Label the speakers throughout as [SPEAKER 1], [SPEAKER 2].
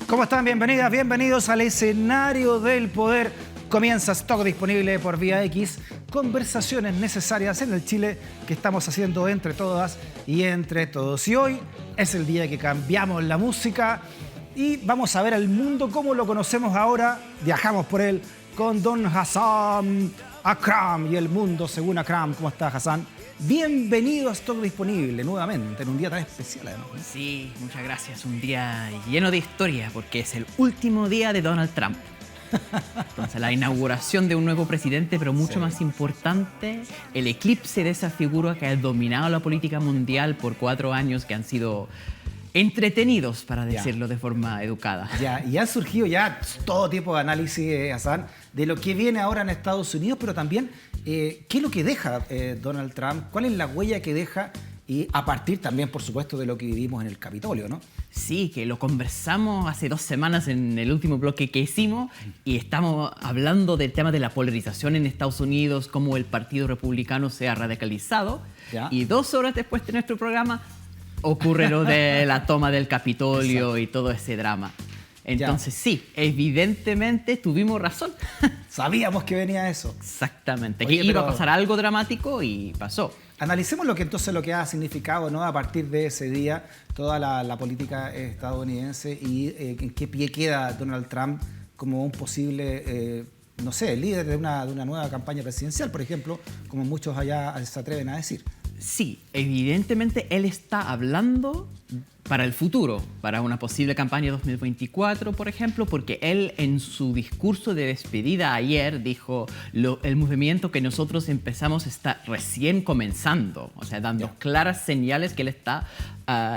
[SPEAKER 1] ¿Cómo están? Bienvenidas, bienvenidos al escenario del poder. Comienza Stock disponible por Vía X. Conversaciones necesarias en el Chile que estamos haciendo entre todas y entre todos. Y hoy es el día que cambiamos la música y vamos a ver al mundo como lo conocemos ahora. Viajamos por él con don Hassan Akram y el mundo según Akram. ¿Cómo está, Hassan? Bienvenido a Stock disponible nuevamente en un día tan especial, además.
[SPEAKER 2] Sí, muchas gracias. Un día lleno de historia porque es el último día de Donald Trump. Entonces, la inauguración de un nuevo presidente, pero mucho más importante, el eclipse de esa figura que ha dominado la política mundial por 4 años que han sido entretenidos, para decirlo de forma educada.
[SPEAKER 1] Y han surgido ya todo tipo de análisis, Hassan, de lo que viene ahora en Estados Unidos, pero también qué es lo que deja Donald Trump, cuál es la huella que deja y a partir también, por supuesto, de lo que vivimos en el Capitolio, ¿no?
[SPEAKER 2] Sí, que lo conversamos hace 2 semanas en el último bloque que hicimos y estamos hablando del tema de la polarización en Estados Unidos, cómo el Partido Republicano se ha radicalizado. Y 2 horas después de nuestro programa ocurre lo de la toma del Capitolio y todo ese drama. Entonces sí, evidentemente tuvimos razón.
[SPEAKER 1] Sabíamos que venía eso.
[SPEAKER 2] Exactamente, que iba a pasar algo dramático y pasó.
[SPEAKER 1] Analicemos lo que ha significado, ¿no?, a partir de ese día toda la política estadounidense y en qué pie queda Donald Trump como un posible, no sé, líder de una nueva campaña presidencial, por ejemplo, como muchos allá se atreven a decir.
[SPEAKER 2] Sí, evidentemente él está hablando para el futuro, para una posible campaña 2024, por ejemplo, porque él en su discurso de despedida ayer dijo el movimiento que nosotros empezamos está recién comenzando, o sea, dando claras señales que él está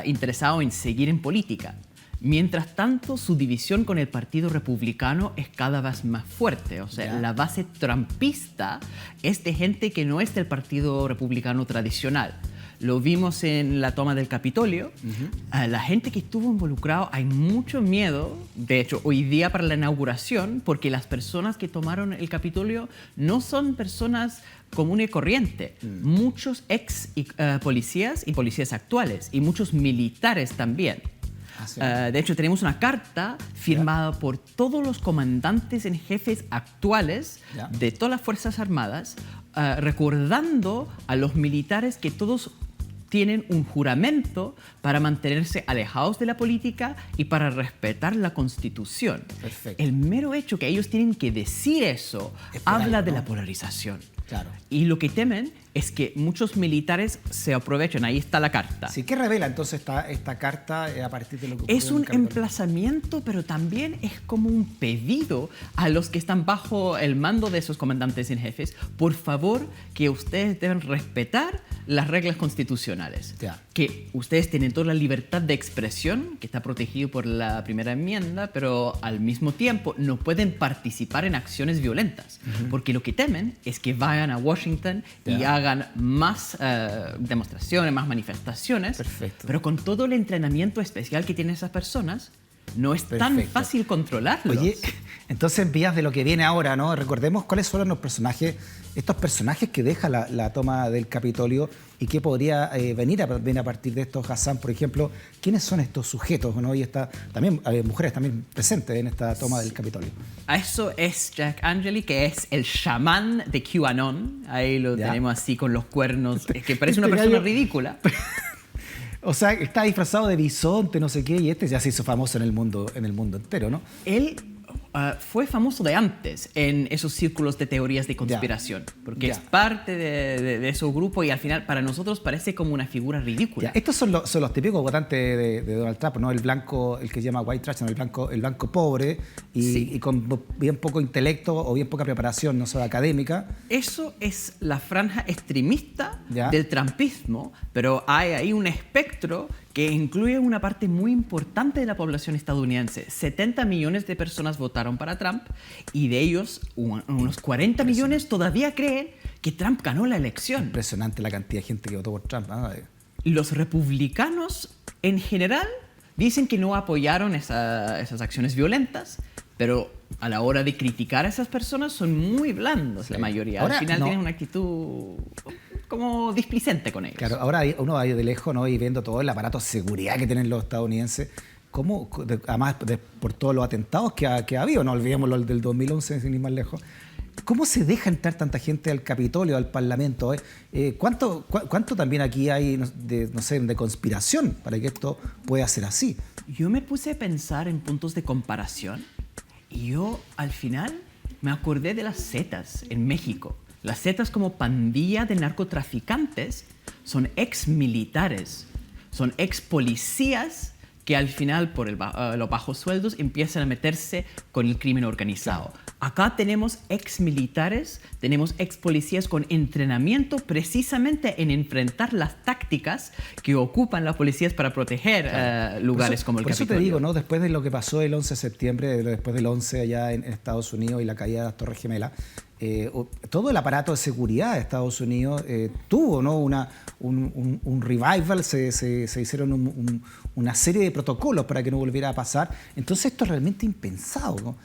[SPEAKER 2] interesado en seguir en política. Mientras tanto, su división con el Partido Republicano es cada vez más fuerte. O sea, la base trumpista es de gente que no es del Partido Republicano tradicional. Lo vimos en la toma del Capitolio. La gente que estuvo involucrada, hay mucho miedo, de hecho, hoy día para la inauguración, porque las personas que tomaron el Capitolio no son personas comunes y corrientes. Muchos ex policías y policías actuales, y muchos militares también. De hecho, tenemos una carta firmada por todos los comandantes en jefes actuales de todas las Fuerzas Armadas, recordando a los militares que todos tienen un juramento para mantenerse alejados de la política y para respetar la Constitución.
[SPEAKER 1] Perfecto.
[SPEAKER 2] El mero hecho que ellos tienen que decir eso habla de la polarización.
[SPEAKER 1] Claro.
[SPEAKER 2] Y lo que temen es que muchos militares se aprovechen. Ahí está la carta.
[SPEAKER 1] Sí, ¿qué revela entonces esta carta a partir de lo que ocurrió
[SPEAKER 2] Es un emplazamiento, pero también es como un pedido a los que están bajo el mando de esos comandantes en jefes. Por favor, que ustedes deben respetar las reglas constitucionales. Que ustedes tienen toda la libertad de expresión, que está protegido por la primera enmienda, pero al mismo tiempo no pueden participar en acciones violentas. Porque lo que temen es que vayan a Washington y hagan más demostraciones, más manifestaciones.
[SPEAKER 1] Perfecto.
[SPEAKER 2] Pero con todo el entrenamiento especial que tienen esas personas, no es tan fácil controlarlos.
[SPEAKER 1] Oye, entonces en vías de lo que viene ahora, ¿no? Recordemos cuáles fueron los personajes, estos personajes que deja la toma del Capitolio y qué podría venir a partir de estos, Hassan, por ejemplo. ¿Quiénes son estos sujetos, ¿no? Y también hay mujeres también presentes en esta toma del Capitolio.
[SPEAKER 2] A eso es Jack Angeli, que es el chamán de QAnon. Ahí lo tenemos así con los cuernos, es que parece una persona ridícula.
[SPEAKER 1] O sea, está disfrazado de bisonte, no sé qué, y ya se hizo famoso en el mundo entero, ¿no?
[SPEAKER 2] Él fue famoso de antes en esos círculos de teorías de conspiración, porque es parte de esos grupos y al final para nosotros parece como una figura ridícula.
[SPEAKER 1] Estos son los típicos votantes de Donald Trump, ¿no? El blanco, el que se llama white trash, ¿no? El blanco pobre y con bien poco intelecto o bien poca preparación, no solo académica.
[SPEAKER 2] Eso es la franja extremista del trumpismo, pero hay ahí un espectro que incluye una parte muy importante de la población estadounidense. 70 millones de personas votaron para Trump y de ellos unos 40 millones todavía creen que Trump ganó la elección.
[SPEAKER 1] Impresionante la cantidad de gente que votó por Trump.
[SPEAKER 2] Los republicanos en general dicen que no apoyaron esas acciones violentas, pero a la hora de criticar a esas personas son muy blandos, la mayoría. Al final tienen una actitud como displicente con ellos.
[SPEAKER 1] Claro, ahora uno va de lejos, ¿no? Y viendo todo el aparato de seguridad que tienen los estadounidenses, además por todos los atentados que ha habido, no olvidemos el del 2011, sin ir más lejos. ¿Cómo se deja entrar tanta gente al Capitolio, al Parlamento? ¿Cuánto también aquí hay de conspiración para que esto pueda ser así?
[SPEAKER 2] Yo me puse a pensar en puntos de comparación y yo al final me acordé de las Zetas en México. Las Zetas como pandilla de narcotraficantes son ex militares, son ex policías que al final, por los bajos sueldos, empiezan a meterse con el crimen organizado. Acá tenemos ex militares, tenemos ex policías con entrenamiento precisamente en enfrentar las tácticas que ocupan las policías para proteger lugares como el Capitolio.
[SPEAKER 1] Por eso te digo, ¿no? Después de lo que pasó el 11 de septiembre, después del 11 allá en Estados Unidos y la caída de las Torres Gemelas, todo el aparato de seguridad de Estados Unidos tuvo, ¿no? un revival, se hicieron una serie de protocolos para que no volviera a pasar. Entonces esto es realmente impensado, ¿no?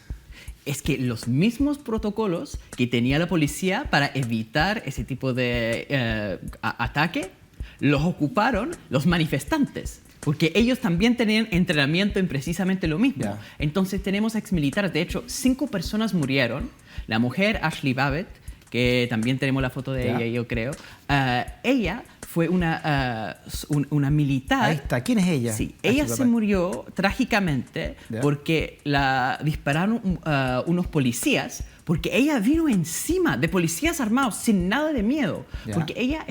[SPEAKER 2] Es que los mismos protocolos que tenía la policía para evitar ese tipo de ataque los ocuparon los manifestantes. Porque ellos también tenían entrenamiento en precisamente lo mismo.
[SPEAKER 1] Yeah.
[SPEAKER 2] Entonces tenemos exmilitares. De hecho, 5 personas murieron. La mujer, Ashley Babbitt, que también tenemos la foto de ella, yo creo. Ella fue una militar.
[SPEAKER 1] Ahí está. ¿Quién es ella?
[SPEAKER 2] Sí, ella se murió trágicamente porque la dispararon unos policías, porque ella vino encima de policías armados sin nada de miedo. Porque ella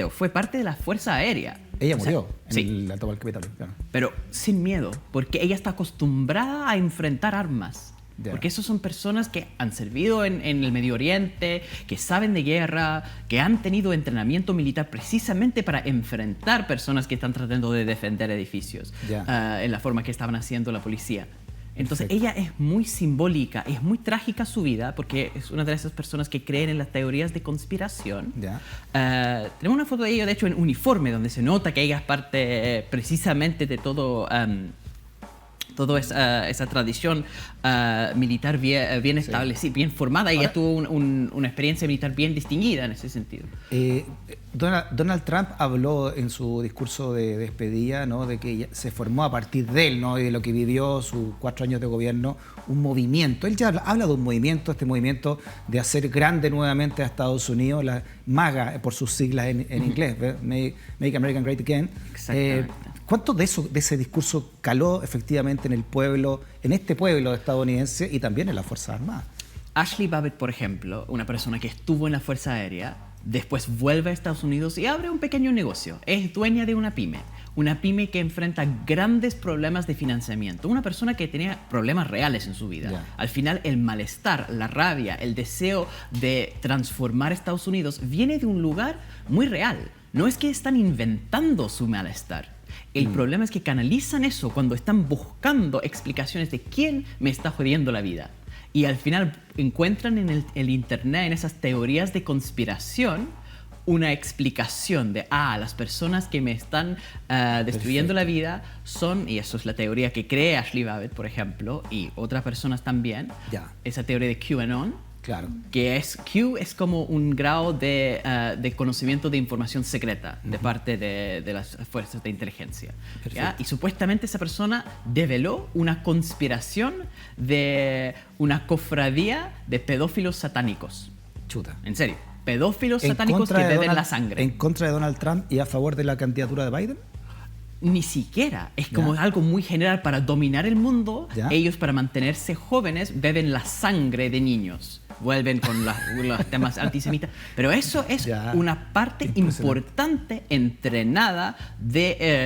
[SPEAKER 2] fue parte de la Fuerza Aérea.
[SPEAKER 1] Ella murió
[SPEAKER 2] sí,
[SPEAKER 1] en el toma del Capitolio. Claro.
[SPEAKER 2] Pero sin miedo, porque ella está acostumbrada a enfrentar armas. Porque esos son personas que han servido en el Medio Oriente, que saben de guerra, que han tenido entrenamiento militar precisamente para enfrentar personas que están tratando de defender edificios en la forma que estaban haciendo la policía. Entonces ella es muy simbólica, es muy trágica su vida, porque es una de esas personas que creen en las teorías de conspiración. Tenemos una foto de ella, de hecho, en uniforme, donde se nota que ella es parte precisamente de todo... toda esa tradición militar bien establecida, bien formada. Ella tuvo una experiencia militar bien distinguida en ese sentido.
[SPEAKER 1] Donald Trump habló en su discurso de despedida, ¿no? De que se formó a partir de él, ¿no? Y de lo que vivió sus 4 años de gobierno, un movimiento. Él ya habla de un movimiento, este movimiento de hacer grande nuevamente a Estados Unidos, la MAGA, por sus siglas en inglés, Make America Great Again. ¿Cuánto de ese discurso caló efectivamente en el pueblo, en este pueblo estadounidense y también en las Fuerzas Armadas?
[SPEAKER 2] Ashley Babbitt, por ejemplo, una persona que estuvo en la Fuerza Aérea, después vuelve a Estados Unidos y abre un pequeño negocio. Es dueña de una pyme que enfrenta grandes problemas de financiamiento. Una persona que tenía problemas reales en su vida. Al final, el malestar, la rabia, el deseo de transformar Estados Unidos viene de un lugar muy real. No es que están inventando su malestar. El problema es que canalizan eso cuando están buscando explicaciones de quién me está jodiendo la vida. Y al final encuentran en el internet, en esas teorías de conspiración, una explicación de, las personas que me están destruyendo la vida son, y eso es la teoría que cree Ashley Babbitt, por ejemplo, y otras personas también, esa teoría de QAnon.
[SPEAKER 1] Claro.
[SPEAKER 2] Que Q es como un grado de conocimiento de información secreta de parte de las fuerzas de inteligencia. Y supuestamente esa persona develó una conspiración de una cofradía de pedófilos satánicos.
[SPEAKER 1] Chuta.
[SPEAKER 2] En serio. Pedófilos satánicos que beben la sangre.
[SPEAKER 1] ¿En contra de Donald Trump y a favor de la candidatura de Biden?
[SPEAKER 2] Ni siquiera. Es como algo muy general para dominar el mundo. Ellos, para mantenerse jóvenes, beben la sangre de niños. Vuelven con los temas antisemitas. Pero eso es una parte importante, entrenada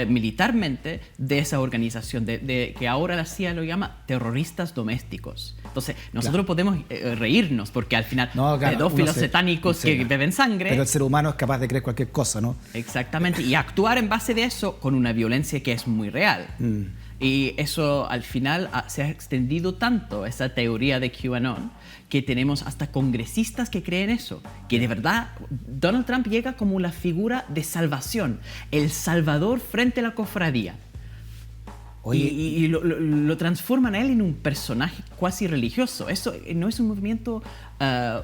[SPEAKER 2] militarmente de esa organización, que ahora la CIA lo llama terroristas domésticos. Entonces, nosotros podemos reírnos porque al final pedófilos satánicos que beben sangre...
[SPEAKER 1] Pero el ser humano es capaz de creer cualquier cosa, ¿no?
[SPEAKER 2] Exactamente. Y actuar en base de eso con una violencia que es muy real. Y eso al final se ha extendido tanto, esa teoría de QAnon, que tenemos hasta congresistas que creen eso, que de verdad Donald Trump llega como la figura de salvación, el salvador frente a la cofradía.
[SPEAKER 1] Oye,
[SPEAKER 2] y lo transforman a él en un personaje cuasi religioso. Eso no es un movimiento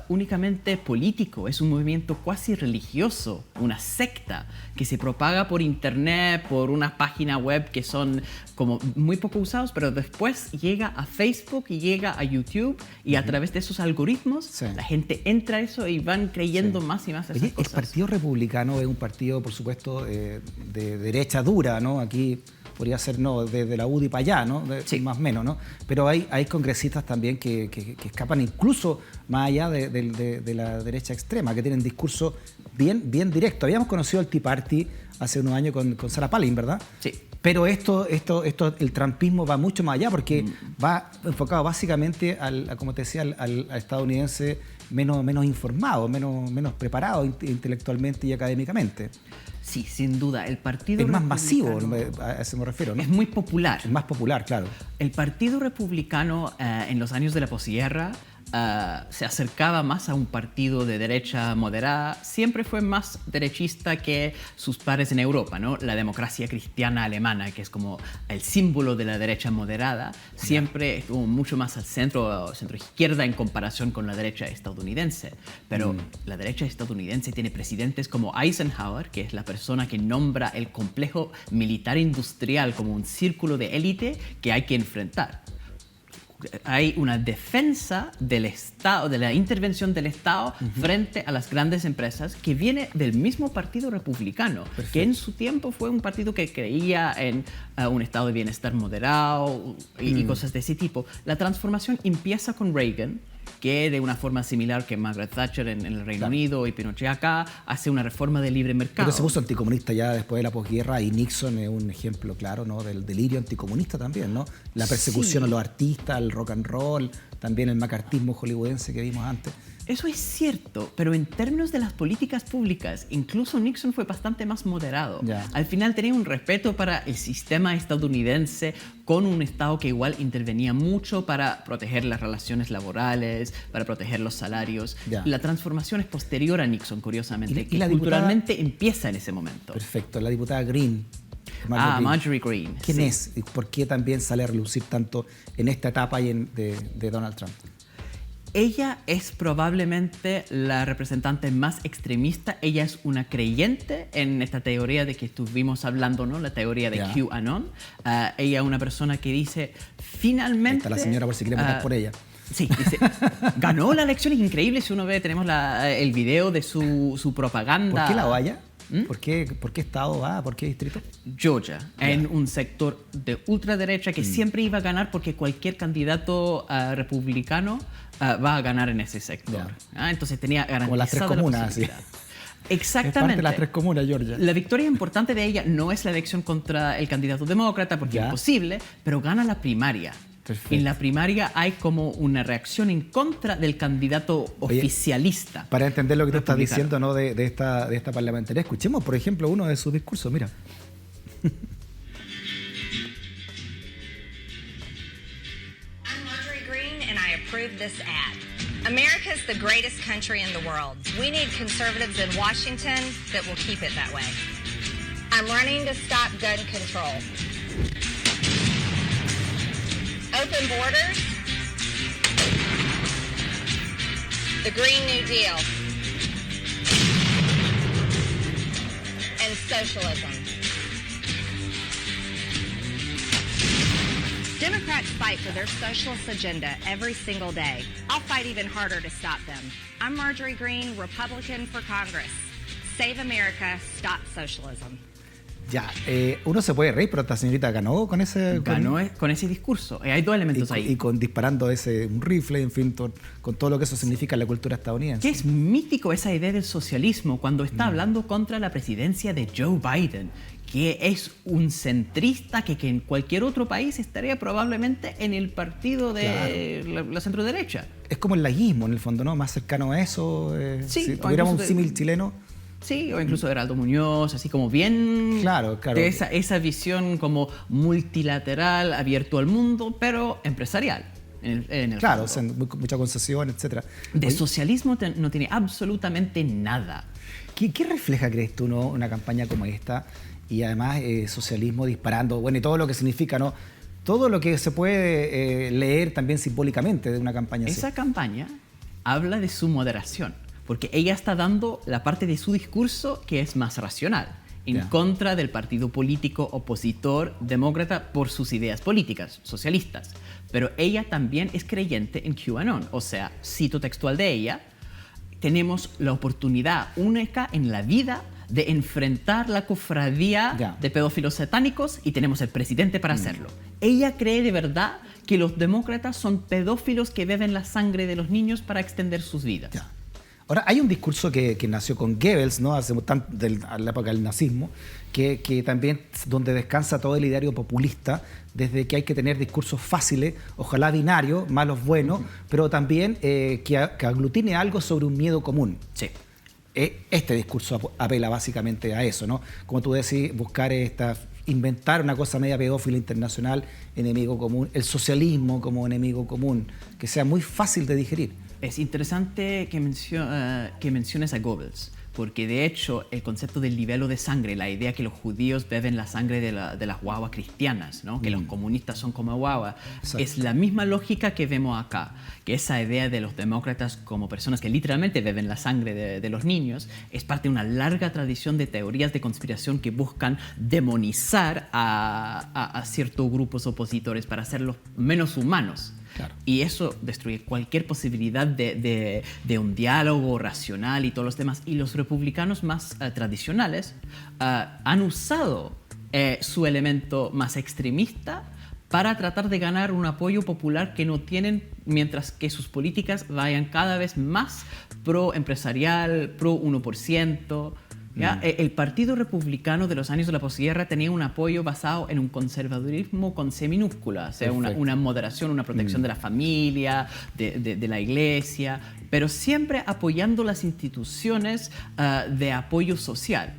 [SPEAKER 2] únicamente político, es un movimiento cuasi religioso, una secta que se propaga por internet, por unas páginas web que son como muy poco usados, pero después llega a Facebook y llega a YouTube y a través de esos algoritmos la gente entra a eso y van creyendo más y más a esas cosas.
[SPEAKER 1] El Partido Republicano es un partido, por supuesto, de derecha dura, ¿no? Aquí podría ser, no, desde la UDI para allá, ¿no? Más o menos, ¿no? Pero hay congresistas también que escapan incluso más allá de la derecha extrema, que tienen discursos bien directos. Habíamos conocido al Tea Party hace unos años con Sarah Palin, ¿verdad?
[SPEAKER 2] Sí.
[SPEAKER 1] Pero el trumpismo va mucho más allá porque va enfocado básicamente como te decía, al estadounidense menos informado, menos preparado intelectualmente y académicamente.
[SPEAKER 2] Sí, sin duda. El Partido
[SPEAKER 1] es más masivo, a eso me refiero, ¿no?
[SPEAKER 2] Es muy popular.
[SPEAKER 1] Es más popular, claro.
[SPEAKER 2] El Partido Republicano en los años de la posguerra se acercaba más a un partido de derecha moderada, siempre fue más derechista que sus pares en Europa, ¿no? La democracia cristiana alemana, que es como el símbolo de la derecha moderada, siempre estuvo mucho más al centro izquierda en comparación con la derecha estadounidense. Pero la derecha estadounidense tiene presidentes como Eisenhower, que es la persona que nombra el complejo militar industrial como un círculo de élite que hay que enfrentar. Hay una defensa del Estado, de la intervención del Estado frente a las grandes empresas que viene del mismo Partido Republicano, que en su tiempo fue un partido que creía en un estado de bienestar moderado y cosas de ese tipo. La transformación empieza con Reagan, que de una forma similar que Margaret Thatcher en el Reino Unido y Pinochet acá, hace una reforma del libre mercado.
[SPEAKER 1] Pero se puso anticomunista ya después de la posguerra y Nixon es un ejemplo claro, ¿no? Del delirio anticomunista también, ¿no? La persecución a los artistas, al rock and roll, también el macartismo hollywoodense que vimos antes.
[SPEAKER 2] Eso es cierto, pero en términos de las políticas públicas, incluso Nixon fue bastante más moderado. Al final tenía un respeto para el sistema estadounidense, con un Estado que igual intervenía mucho para proteger las relaciones laborales, para proteger los salarios. La transformación es posterior a Nixon, curiosamente, que culturalmente empieza en ese momento.
[SPEAKER 1] Perfecto. La diputada Greene.
[SPEAKER 2] Marjorie Greene.
[SPEAKER 1] ¿Quién es? ¿Y por qué también sale a relucir tanto en esta etapa de Donald Trump?
[SPEAKER 2] Ella es probablemente la representante más extremista. Ella es una creyente en esta teoría de que estuvimos hablando, ¿no? La teoría de QAnon. Ella es una persona que dice, finalmente...
[SPEAKER 1] Está la señora por si quiere votar por ella.
[SPEAKER 2] Sí, dice, ganó la elección, es increíble. Si uno ve, tenemos el video de su propaganda.
[SPEAKER 1] ¿Por qué la vaya? ¿Por qué estado va? ¿Por qué distrito?
[SPEAKER 2] Georgia, en un sector de ultraderecha que siempre iba a ganar porque cualquier candidato republicano va a ganar en ese sector. Entonces tenía garantizada
[SPEAKER 1] como las tres comunas,
[SPEAKER 2] la posibilidad.
[SPEAKER 1] Sí.
[SPEAKER 2] Exactamente.
[SPEAKER 1] Es parte de las tres comunas, Georgia.
[SPEAKER 2] La victoria importante de ella no es la elección contra el candidato demócrata porque es imposible, pero gana la primaria.
[SPEAKER 1] Perfecto.
[SPEAKER 2] En la primaria hay como una reacción en contra del candidato oficialista.
[SPEAKER 1] Para entender lo que tú estás diciendo, ¿no? de esta parlamentaria, escuchemos, por ejemplo, uno de sus discursos. Mira.
[SPEAKER 3] I'm Marjorie Greene, and I approve this ad. America is the greatest country in the world. We need conservatives in Washington that will keep it that way. I'm running to stop gun control. Open borders, the Green New Deal, and socialism. Democrats fight for their socialist agenda every single day. I'll fight even harder to stop them. I'm Marjorie Greene, Republican for Congress. Save America, stop socialism.
[SPEAKER 1] Ya, uno se puede reír, pero esta señorita ganó con ese...
[SPEAKER 2] Con ese discurso. Hay dos elementos ahí.
[SPEAKER 1] Y disparando un rifle, en fin, con todo lo que eso significa en la cultura estadounidense.
[SPEAKER 2] Que es mítico esa idea del socialismo cuando está hablando contra la presidencia de Joe Biden, que es un centrista que en cualquier otro país estaría probablemente en el partido de la centroderecha.
[SPEAKER 1] Es como el laguismo, en el fondo, ¿no? Más cercano a eso. Si tuviéramos un símil chileno...
[SPEAKER 2] Sí, o incluso Heraldo Muñoz, así como bien...
[SPEAKER 1] Claro.
[SPEAKER 2] De esa visión como multilateral, abierto al mundo, pero empresarial. En el
[SPEAKER 1] claro,
[SPEAKER 2] fondo.
[SPEAKER 1] O sea, mucha concesión, etcétera.
[SPEAKER 2] De socialismo no tiene absolutamente nada.
[SPEAKER 1] ¿Qué refleja, crees tú, una campaña como esta? y además socialismo disparando, bueno, y todo lo que significa, ¿no? Todo lo que se puede leer también simbólicamente de una campaña así.
[SPEAKER 2] Esa campaña habla de su moderación, porque ella está dando la parte de su discurso que es más racional, en contra del partido político opositor demócrata por sus ideas políticas, socialistas. Pero ella también es creyente en QAnon, o sea, cito textual de ella, tenemos la oportunidad única en la vida de enfrentar la cofradía de pedófilos satánicos y tenemos el presidente para hacerlo. Ella cree de verdad que los demócratas son pedófilos que beben la sangre de los niños para extender sus vidas.
[SPEAKER 1] Ahora, hay un discurso que nació con Goebbels, ¿no? A la época del nazismo, que también donde descansa todo el ideario populista, desde que hay que tener discursos fáciles, ojalá binarios, malos, buenos, pero también que aglutine algo sobre un miedo común.
[SPEAKER 2] Sí.
[SPEAKER 1] Este discurso apela básicamente a eso, ¿no? Como tú decís, buscar inventar una cosa media pedófila internacional, enemigo común, el socialismo como enemigo común, que sea muy fácil de digerir.
[SPEAKER 2] Es interesante que menciones a Goebbels, porque de hecho el concepto del libelo de sangre, la idea que los judíos beben la sangre de las guaguas cristianas, ¿no? Que los comunistas son como guaguas, es la misma lógica que vemos acá, que esa idea de los demócratas como personas que literalmente beben la sangre de los niños es parte de una larga tradición de teorías de conspiración que buscan demonizar a ciertos grupos opositores para hacerlos menos humanos.
[SPEAKER 1] Claro.
[SPEAKER 2] Y eso destruye cualquier posibilidad de un diálogo racional y todos los demás. Y los republicanos más tradicionales han usado su elemento más extremista para tratar de ganar un apoyo popular que no tienen, mientras que sus políticas vayan cada vez más pro-empresarial, pro-1%. ¿Ya? El Partido Republicano de los años de la posguerra tenía un apoyo basado en un conservadurismo con C minúscula, o sea, una moderación, una protección de la familia, de la iglesia, pero siempre apoyando las instituciones de apoyo social.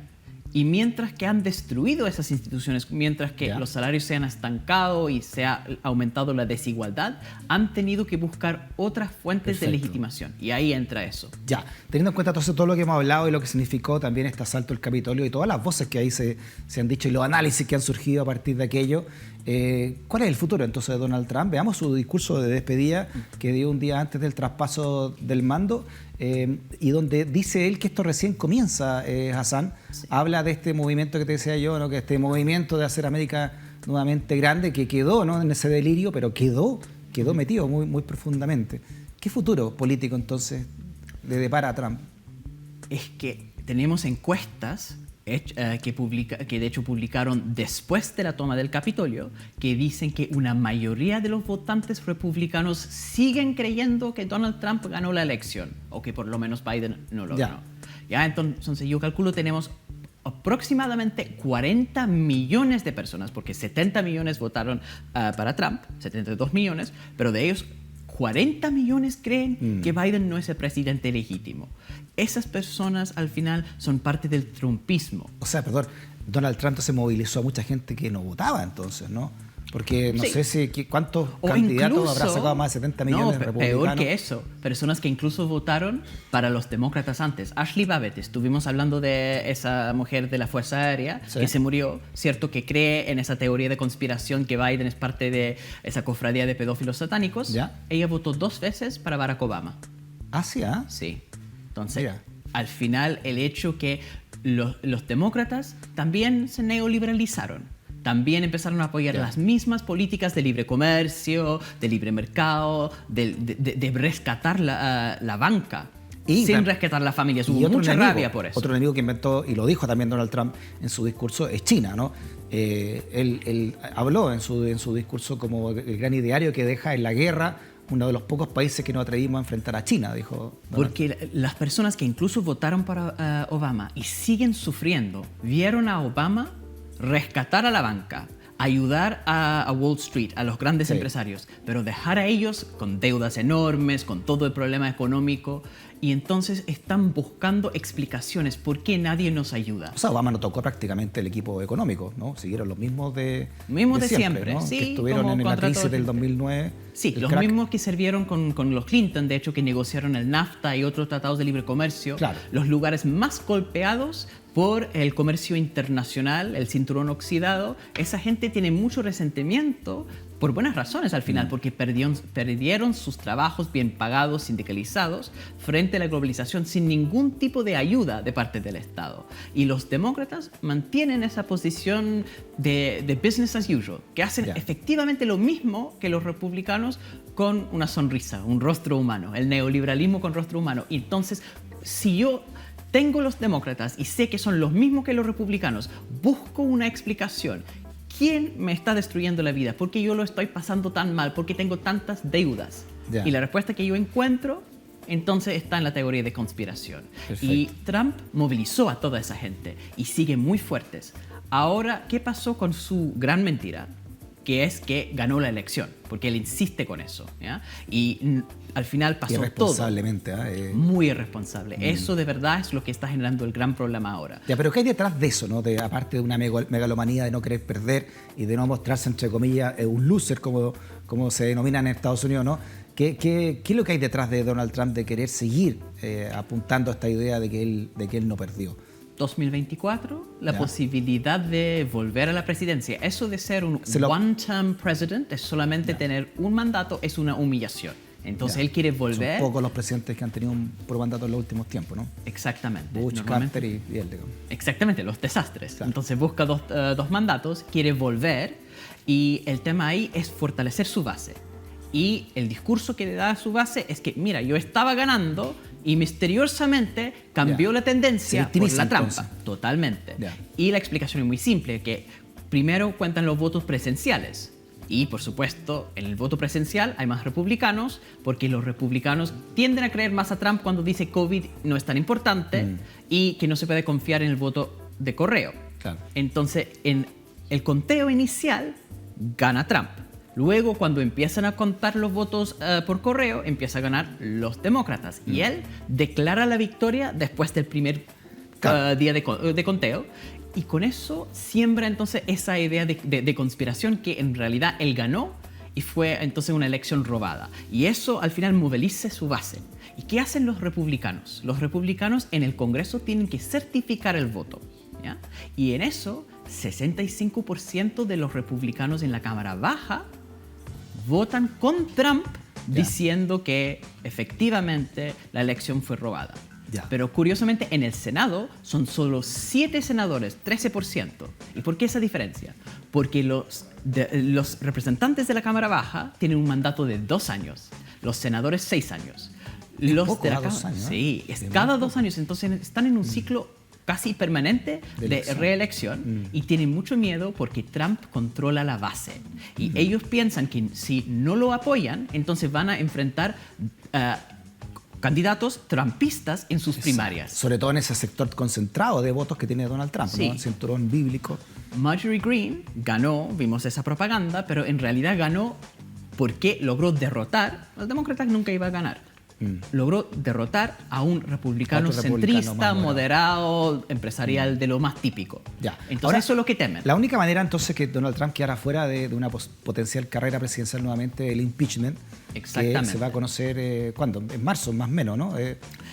[SPEAKER 2] Y mientras que han destruido esas instituciones, mientras que los salarios se han estancado y se ha aumentado la desigualdad, han tenido que buscar otras fuentes de legitimación. Y ahí entra eso.
[SPEAKER 1] Ya, teniendo en cuenta todo lo que hemos hablado y lo que significó también este asalto al Capitolio y todas las voces que ahí se han dicho y los análisis que han surgido a partir de aquello, ¿cuál es el futuro entonces de Donald Trump? Veamos su discurso de despedida que dio un día antes del traspaso del mando. Y donde dice él que esto recién comienza, Hassan. Sí. Habla de este movimiento que te decía yo, ¿no? Que este movimiento de hacer América nuevamente grande, que quedó, ¿no? En ese delirio, pero quedó metido muy, muy profundamente. ¿Qué futuro político entonces le depara a Trump?
[SPEAKER 2] Es que tenemos encuestas que de hecho publicaron después de la toma del Capitolio, que dicen que una mayoría de los votantes republicanos siguen creyendo que Donald Trump ganó la elección, o que por lo menos Biden no lo ganó. Ya, entonces yo calculo tenemos aproximadamente 40 millones de personas, porque 70 millones votaron para Trump, 72 millones, pero de ellos 40 millones creen que Biden no es el presidente legítimo. Esas personas al final son parte del trumpismo.
[SPEAKER 1] O sea, perdón, Donald Trump se movilizó a mucha gente que no votaba entonces, ¿no? Porque no sé cuántos candidatos incluso, habrá sacado más de 70 millones de republicanos.
[SPEAKER 2] Peor que eso, personas que incluso votaron para los demócratas antes. Ashley Babbitt, estuvimos hablando de esa mujer de la Fuerza Aérea que se murió, cierto, que cree en esa teoría de conspiración que Biden es parte de esa cofradía de pedófilos satánicos. Ella votó 2 veces para Barack Obama.
[SPEAKER 1] ¿Ah, sí?
[SPEAKER 2] Sí. Entonces, al final, el hecho que los demócratas también se neoliberalizaron. También empezaron a apoyar las mismas políticas de libre comercio, de libre mercado, de rescatar la banca, sin rescatar la familia. Hubo mucha rabia por eso.
[SPEAKER 1] Otro enemigo que inventó, y lo dijo también Donald Trump en su discurso, es China, ¿no? Él habló en su discurso como el gran ideario que deja en la guerra uno de los pocos países que nos atrevimos a enfrentar a China, dijo Donald.
[SPEAKER 2] Porque las personas que incluso votaron para Obama y siguen sufriendo, vieron a Obama rescatar a la banca, ayudar a Wall Street, a los grandes empresarios, pero dejar a ellos con deudas enormes, con todo el problema económico, y entonces están buscando explicaciones por qué nadie nos ayuda.
[SPEAKER 1] O sea, Obama no tocó prácticamente el equipo económico, ¿no? Siguieron los mismos de
[SPEAKER 2] siempre,
[SPEAKER 1] ¿no?
[SPEAKER 2] Sí,
[SPEAKER 1] que estuvieron en la crisis del 2009.
[SPEAKER 2] Sí, los mismos que sirvieron con los Clinton, de hecho, que negociaron el NAFTA y otros tratados de libre comercio. Claro. Los lugares más golpeados por el comercio internacional, el cinturón oxidado. Esa gente tiene mucho resentimiento por buenas razones al final, porque perdieron sus trabajos bien pagados, sindicalizados, frente a la globalización sin ningún tipo de ayuda de parte del Estado. Y los demócratas mantienen esa posición de business as usual, que hacen efectivamente lo mismo que los republicanos con una sonrisa, un rostro humano, el neoliberalismo con rostro humano. Y entonces, si yo tengo los demócratas y sé que son los mismos que los republicanos, busco una explicación. ¿Quién me está destruyendo la vida? ¿Por qué yo lo estoy pasando tan mal? ¿Por qué tengo tantas deudas? Y la respuesta que yo encuentro, entonces, está en la teoría de conspiración. Perfecto. Y Trump movilizó a toda esa gente y sigue muy fuertes. Ahora, ¿qué pasó con su gran mentira? Que es que ganó la elección, porque él insiste con eso, ¿ya? Y al final pasó
[SPEAKER 1] irresponsablemente,
[SPEAKER 2] todo. Muy irresponsable. Eso de verdad es lo que está generando el gran problema ahora.
[SPEAKER 1] Ya, pero ¿qué hay detrás de eso, no? Aparte de una megalomanía de no querer perder y de no mostrarse, entre comillas, un loser, como se denomina en Estados Unidos, ¿no? ¿Qué es lo que hay detrás de Donald Trump de querer seguir apuntando a esta idea de que él no perdió?
[SPEAKER 2] 2024, la posibilidad de volver a la presidencia. Eso de ser un one-term president, es solamente tener un mandato, es una humillación. Entonces él quiere volver.
[SPEAKER 1] Son pocos los presidentes que han tenido un puro mandato en los últimos tiempos, ¿no?
[SPEAKER 2] Exactamente.
[SPEAKER 1] Bush, Carter y él, digamos.
[SPEAKER 2] Exactamente, los desastres. Claro. Entonces busca dos mandatos, quiere volver y el tema ahí es fortalecer su base. Y el discurso que le da a su base es que, mira, yo estaba ganando y misteriosamente cambió la tendencia por la trampa. Entonces. Totalmente. Y la explicación es muy simple, que primero cuentan los votos presenciales. Y, por supuesto, en el voto presencial hay más republicanos, porque los republicanos tienden a creer más a Trump cuando dice COVID no es tan importante y que no se puede confiar en el voto de correo. Claro. Entonces, en el conteo inicial, gana Trump. Luego, cuando empiezan a contar los votos por correo, empieza a ganar los demócratas. Y él declara la victoria después del primer día de conteo. Y con eso siembra entonces esa idea de conspiración que en realidad él ganó y fue entonces una elección robada. Y eso al final moviliza su base. ¿Y qué hacen los republicanos? Los republicanos en el Congreso tienen que certificar el voto, ¿ya? Y en eso, 65% de los republicanos en la Cámara Baja votan con Trump diciendo que efectivamente la elección fue robada. Pero curiosamente en el Senado son solo 7 senadores, 13%. ¿Y por qué esa diferencia? Porque los representantes de la Cámara Baja tienen un mandato de 2 años, los senadores 6 años. Los de la Cámara, 2 años, ¿no? Sí, es cada 2 años, entonces están en un ciclo casi permanente de reelección y tienen mucho miedo porque Trump controla la base. Y ellos piensan que si no lo apoyan, entonces van a enfrentar candidatos trumpistas en sus primarias.
[SPEAKER 1] Sobre todo en ese sector concentrado de votos que tiene Donald Trump, ¿no? El cinturón bíblico.
[SPEAKER 2] Marjorie Greene ganó, vimos esa propaganda, pero en realidad ganó porque logró derrotar, los demócratas nunca iban a ganar. Logró derrotar a un republicano centrista, moderado, empresarial, de lo más típico. Entonces ahora, eso es lo que temen.
[SPEAKER 1] La única manera entonces que Donald Trump quedara fuera de una potencial carrera presidencial nuevamente, el impeachment, que se va a conocer, ¿cuándo? En marzo, más o menos, ¿no?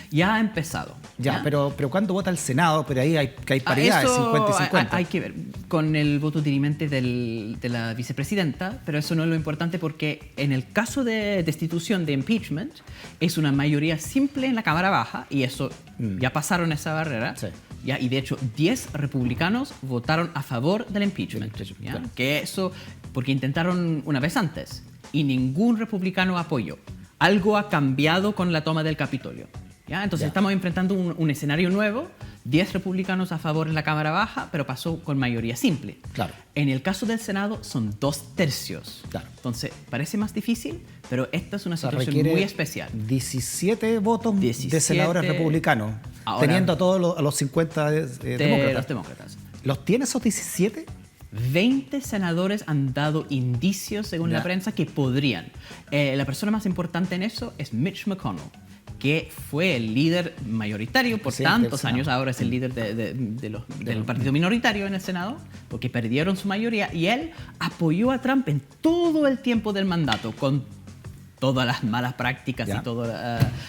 [SPEAKER 2] Ya ha empezado.
[SPEAKER 1] ¿Ya? Pero ¿cuándo vota el Senado? Pero ahí hay paridad,
[SPEAKER 2] eso
[SPEAKER 1] 50 y 50.
[SPEAKER 2] Hay que ver con el voto dirimente de la vicepresidenta, pero eso no es lo importante porque en el caso de destitución, de impeachment, es una mayoría simple en la Cámara Baja y eso ya pasaron esa barrera. Sí. ¿Ya? Y de hecho 10 republicanos votaron a favor del impeachment. Claro. Que eso, porque intentaron una vez antes y ningún republicano apoyó. Algo ha cambiado con la toma del Capitolio. ¿Ya? Entonces estamos enfrentando un escenario nuevo, 10 republicanos a favor en la Cámara Baja, pero pasó con mayoría simple. Claro. En el caso del Senado son 2/3. Claro. Entonces parece más difícil, pero esta es una situación muy especial.
[SPEAKER 1] 17 votos de senadores republicanos, ahora, teniendo a todos los 50 demócratas.
[SPEAKER 2] Los demócratas.
[SPEAKER 1] ¿Los tiene esos 17?
[SPEAKER 2] 20 senadores han dado indicios, según la prensa, que podrían. La persona más importante en eso es Mitch McConnell, que fue el líder mayoritario por tantos años, ahora es el líder del partido minoritario en el Senado, porque perdieron su mayoría, y él apoyó a Trump en todo el tiempo del mandato, con todas las malas prácticas y todos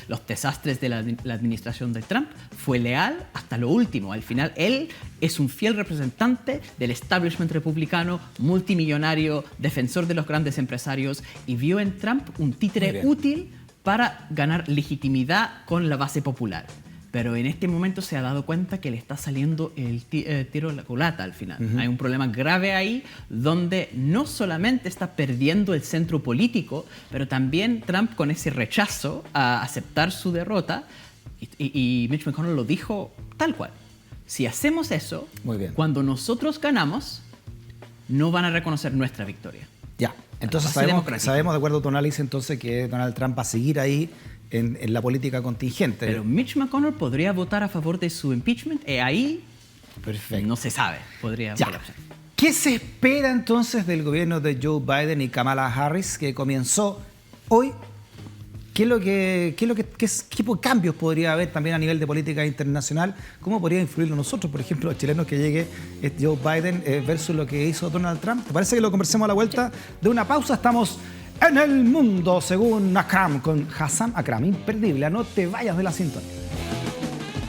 [SPEAKER 2] los desastres de la administración de Trump, fue leal hasta lo último. Al final, él es un fiel representante del establishment republicano, multimillonario, defensor de los grandes empresarios, y vio en Trump un títere útil para ganar legitimidad con la base popular. Pero en este momento se ha dado cuenta que le está saliendo el tiro de la culata al final. Hay un problema grave ahí donde no solamente está perdiendo el centro político, pero también Trump, con ese rechazo a aceptar su derrota, y Mitch McConnell lo dijo tal cual. Si hacemos eso, cuando nosotros ganamos, no van a reconocer nuestra victoria.
[SPEAKER 1] Ya, entonces sabemos, de acuerdo a tu análisis, entonces que Donald Trump va a seguir ahí en la política contingente.
[SPEAKER 2] Pero Mitch McConnell podría votar a favor de su impeachment, y ahí no se sabe. Podría colapsar.
[SPEAKER 1] ¿Qué se espera entonces del gobierno de Joe Biden y Kamala Harris, que comenzó hoy? ¿Qué tipo de cambios podría haber también a nivel de política internacional? ¿Cómo podría influirlo nosotros, por ejemplo, los chilenos, que llegue Joe Biden versus lo que hizo Donald Trump? ¿Te parece que lo conversemos a la vuelta de una pausa? Estamos en El Mundo Según Akram con Hassam Akram. Imperdible, no te vayas de la sintonía.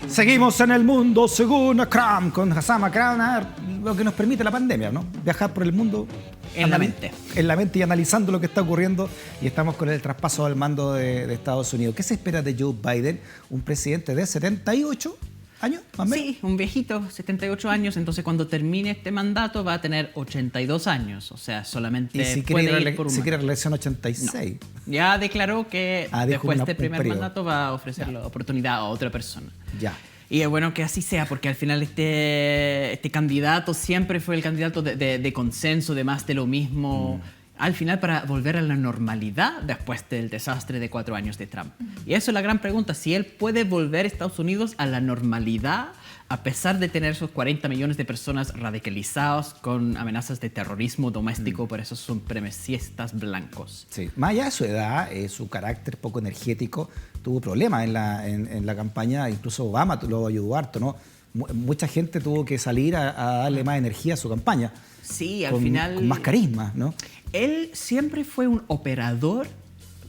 [SPEAKER 1] Seguimos en El Mundo Según Akram con Hassam Akram, lo que nos permite la pandemia, ¿no? Viajar por el mundo
[SPEAKER 2] en la mente.
[SPEAKER 1] En la mente y analizando lo que está ocurriendo. Y estamos con el traspaso al mando de Estados Unidos. ¿Qué se espera de Joe Biden? Un presidente de 78 años, más o menos.
[SPEAKER 2] Sí, un viejito, 78 años. Entonces, cuando termine este mandato, va a tener 82 años. O sea, solamente
[SPEAKER 1] y si
[SPEAKER 2] puede
[SPEAKER 1] quiere
[SPEAKER 2] ir por un
[SPEAKER 1] si quiere reelección 86.
[SPEAKER 2] No. Ya declaró que después de este primer mandato va a ofrecer la oportunidad a otra persona.
[SPEAKER 1] Ya.
[SPEAKER 2] Y es bueno que así sea, porque al final este candidato siempre fue el candidato de consenso, de más de lo mismo. Al final, para volver a la normalidad después del desastre de 4 años de Trump. Y eso es la gran pregunta, si él puede volver a Estados Unidos a la normalidad a pesar de tener esos 40 millones de personas radicalizadas con amenazas de terrorismo doméstico por esos supremacistas blancos.
[SPEAKER 1] Sí. Más allá de su edad, su carácter poco energético, tuvo problemas en la campaña. Incluso Obama lo ayudó harto, ¿no? Mucha gente tuvo que salir a darle más energía a su campaña.
[SPEAKER 2] Sí, al final...
[SPEAKER 1] Con más carisma, ¿no?
[SPEAKER 2] Él siempre fue un operador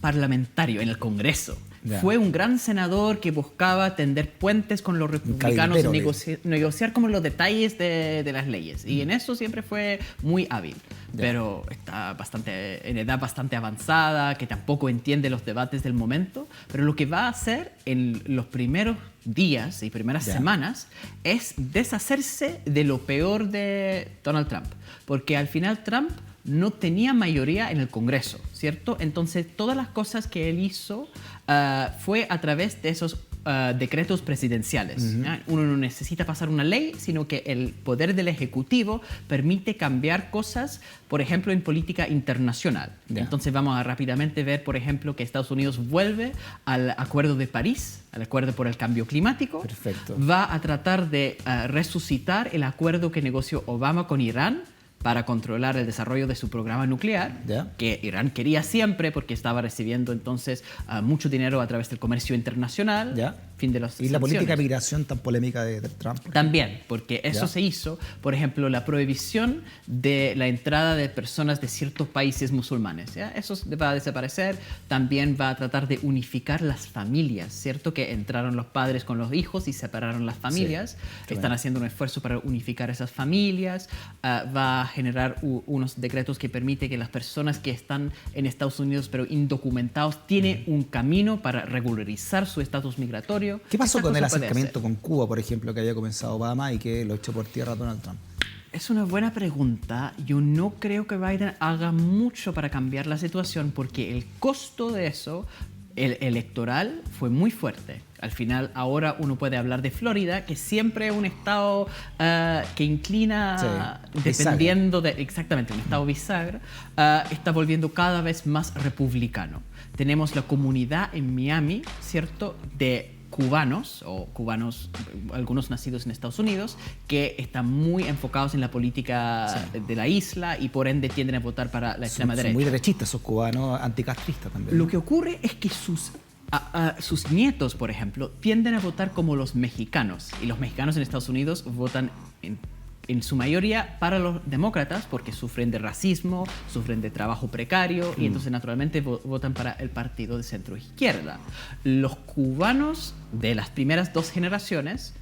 [SPEAKER 2] parlamentario en el Congreso.
[SPEAKER 1] Ya.
[SPEAKER 2] Fue un gran senador que buscaba tender puentes con los republicanos y negociar como los detalles de las leyes. Y en eso siempre fue muy hábil. Ya. Pero está en edad bastante avanzada, que tampoco entiende los debates del momento. Pero lo que va a hacer en los primeros días y primeras semanas es deshacerse de lo peor de Donald Trump. Porque al final Trump no tenía mayoría en el Congreso, ¿cierto? Entonces, todas las cosas que él hizo fue a través de esos decretos presidenciales. Uno no necesita pasar una ley, sino que el poder del Ejecutivo permite cambiar cosas, por ejemplo, en política internacional. Entonces, vamos a rápidamente ver, por ejemplo, que Estados Unidos vuelve al Acuerdo de París, al Acuerdo por el Cambio Climático.
[SPEAKER 1] Perfecto.
[SPEAKER 2] Va a tratar de resucitar el acuerdo que negoció Obama con Irán para controlar el desarrollo de su programa nuclear, que Irán quería siempre porque estaba recibiendo entonces mucho dinero a través del comercio internacional. Fin de las sanciones.
[SPEAKER 1] La política de migración tan polémica de Trump.
[SPEAKER 2] También, porque eso se hizo, por ejemplo, la prohibición de la entrada de personas de ciertos países musulmanes. Eso va a desaparecer. También va a tratar de unificar las familias, ¿cierto? Que entraron los padres con los hijos y separaron las familias. Están haciendo un esfuerzo para unificar esas familias. Va a generar unos decretos que permiten que las personas que están en Estados Unidos pero indocumentados tienen un camino para regularizar su estatus migratorio.
[SPEAKER 1] ¿Qué pasó con el acercamiento con Cuba, por ejemplo, que había comenzado Obama y que lo echó por tierra Donald Trump?
[SPEAKER 2] Es una buena pregunta. Yo no creo que Biden haga mucho para cambiar la situación porque el costo de eso, el electoral, fue muy fuerte. Al final, ahora uno puede hablar de Florida, que siempre es un estado que inclina, dependiendo de... Exactamente, un estado bisagra, está volviendo cada vez más republicano. Tenemos la comunidad en Miami, ¿cierto?, de cubanos, algunos nacidos en Estados Unidos, que están muy enfocados en la política de la isla y por ende tienden a votar para la extrema derecha.
[SPEAKER 1] Son muy derechistas esos cubanos, anticastristas también.
[SPEAKER 2] Lo que ocurre es que sus nietos, por ejemplo, tienden a votar como los mexicanos. Y los mexicanos en Estados Unidos votan en su mayoría para los demócratas, porque sufren de racismo, sufren de trabajo precario, y entonces naturalmente votan para el partido de centro-izquierda. Los cubanos de las primeras 2 generaciones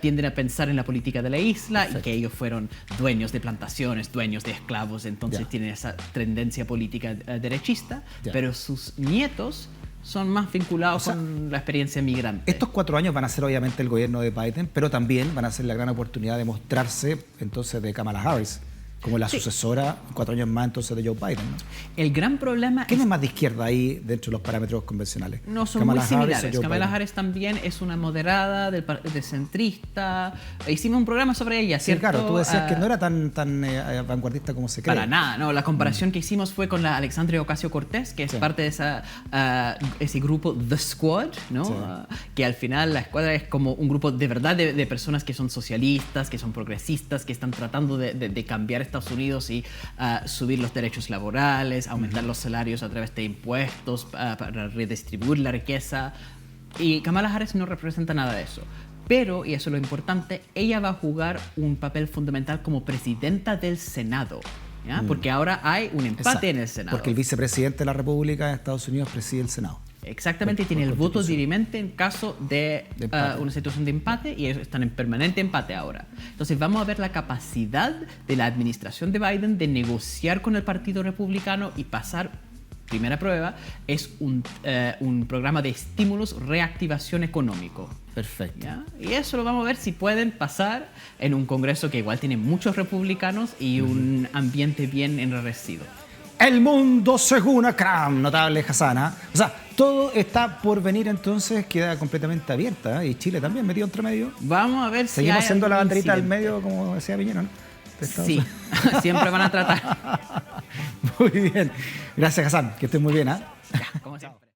[SPEAKER 2] tienden a pensar en la política de la isla. Perfecto. Y que ellos fueron dueños de plantaciones, dueños de esclavos, entonces tienen esa tendencia política derechista, pero sus nietos son más vinculados con la experiencia migrante.
[SPEAKER 1] Estos 4 años van a ser obviamente el gobierno de Biden, pero también van a ser la gran oportunidad de mostrarse entonces de Kamala Harris como la sucesora 4 años más entonces de Joe Biden, ¿no?
[SPEAKER 2] El gran problema
[SPEAKER 1] ¿Quién es más de izquierda ahí dentro de los parámetros convencionales?
[SPEAKER 2] No, son muy similares. Kamala Harris también es una moderada, de centrista. Hicimos un programa sobre ella, ¿cierto?
[SPEAKER 1] Sí, claro, tú decías que no era tan vanguardista como se cree.
[SPEAKER 2] Para nada, no. La comparación que hicimos fue con la Alexandria Ocasio-Cortez, que es parte de ese grupo The Squad, ¿no? Sí. Que al final la escuadra es como un grupo de verdad de personas que son socialistas, que son progresistas, que están tratando de cambiar Estados Unidos y subir los derechos laborales, aumentar los salarios a través de impuestos para redistribuir la riqueza. Y Kamala Harris no representa nada de eso. Pero, y eso es lo importante, ella va a jugar un papel fundamental como presidenta del Senado, ¿ya? Porque ahora hay un empate en el Senado.
[SPEAKER 1] Porque el vicepresidente de la República de Estados Unidos preside el Senado.
[SPEAKER 2] Exactamente, tiene el voto dirimente en caso de una situación de empate, y ellos están en permanente empate ahora. Entonces vamos a ver la capacidad de la administración de Biden de negociar con el Partido Republicano y pasar, primera prueba, es un programa de estímulos, reactivación económico.
[SPEAKER 1] Perfecto.
[SPEAKER 2] ¿Ya? Y eso lo vamos a ver si pueden pasar en un Congreso que igual tiene muchos republicanos y un ambiente bien enrarecido.
[SPEAKER 1] El mundo según Akram, notable Hassana. O sea, todo está por venir, entonces queda completamente abierta, ¿eh? Y Chile también metido entre medio.
[SPEAKER 2] Vamos a ver si
[SPEAKER 1] seguimos
[SPEAKER 2] hay
[SPEAKER 1] siendo la banderita del medio, como decía Piñera, ¿no?
[SPEAKER 2] Sí, siempre van a tratar.
[SPEAKER 1] Muy bien. Gracias, Hassan. Que estés muy bien, ¿eh?
[SPEAKER 2] Como siempre.